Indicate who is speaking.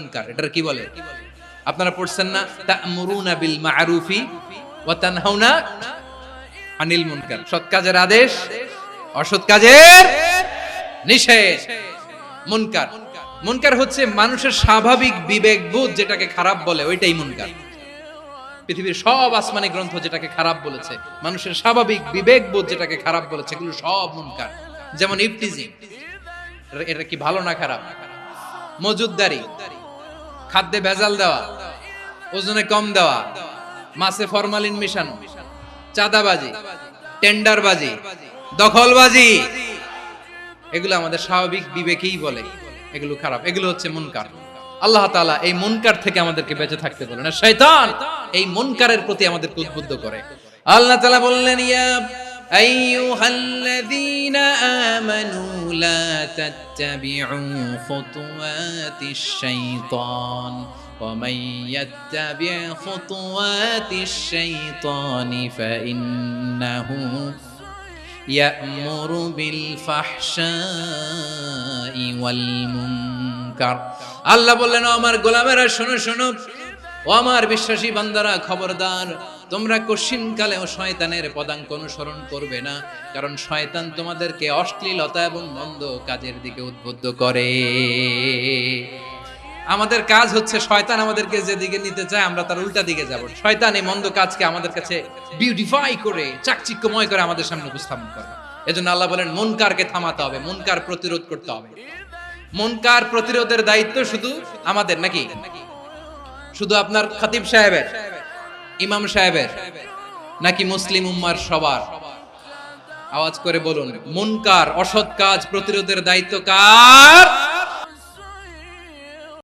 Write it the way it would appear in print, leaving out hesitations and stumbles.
Speaker 1: মুনকার। এটার কি বলে? আপনারা পড়ছেন না, তা'মুরুনা বিল মা'রুফি ওয়া তানহাউনা আনিল মুনকার। সৎ কাজের আদেশ, অসৎ কাজের নিষেধ। মুনকার, মুনকার হচ্ছে মানুষের স্বাভাবিক বিবেকবোধ যেটাকে খারাপ বলে, ওইটাই মুনকার। পৃথিবীর সব আসমানি গ্রন্থ যেটাকে খারাপ বলেছে, মানুষের স্বাভাবিক বিবেকবোধ যেটাকে খারাপ বলেছে, এগুলো সব মুনকার। যেমন ইফতিজিং, এটা কি ভালো না খারাপ? মজুদদারি, খাদ্যে ভেজাল দেওয়া, ওজনে কম দেওয়া, মাছে ফরমালিন মিশানো, চাঁদাবাজি, টেন্ডারবাজি, দখলবাজি, এগুলো আমাদের স্বাভাবিক বিবেকেই বলে এগুলো খারাপ, এগুলো হচ্ছে মুনকার। আল্লাহ তাআলা এই মুনকার থেকে আমাদেরকে বেঁচে থাকতে বলেন, আর শয়তান এই মুনকারের প্রতি আমাদেরকে উদ্বুদ্ধ করে। আল্লাহ তাআলা বললেন, ইয়া আইয়ুহাল্লাযীনা আমানু লা তাত্তাবিউ খুতুওয়াতিশ শাইতান ওয়া মান ইয়াত্তাবি' খুতুওয়াতিশ শাইতানি ফাইন্নাহু ইয়া'মুরু বিল ফাহশাই ওয়াল মুনকার। আল্লাহ বললেন, আমার গোলামেরা শোনো শোনো, ও আমার বিশ্বাসী বান্দারা খবরদার, তোমরা কশিনকালেও শয়তানের পদাঙ্ক অনুসরণ করবে না, কারণ শয়তান তোমাদেরকে অশ্লীলতা এবং মন্দ কাজের দিকে উদ্বুদ্ধ করে। আমাদের কাজ হচ্ছে শয়তান আমাদেরকে যেদিকে নিতে চায় আমরা তার উল্টা দিকে যাব। শয়তান এই মন্দ কাজকে আমাদের কাছে বিউটিফাই করে, চাকচিক্যময় করে আমাদের সামনে উপস্থাপন করে। এজন্য আল্লাহ বলেন, মুনকারকে থামাতে হবে, মুনকার প্রতিরোধ করতে হবে। মুনকার প্রতিরোধের দায়িত্ব শুধু আমাদের নাকি? শুধু আপনার খতিব সাহেবের, ইমাম সাহেবের, নাকি মুসলিম উম্মার সবার? আওয়াজ করে বলুন, মুনকার অসৎ কাজ প্রতিরোধের দায়িত্ব কার?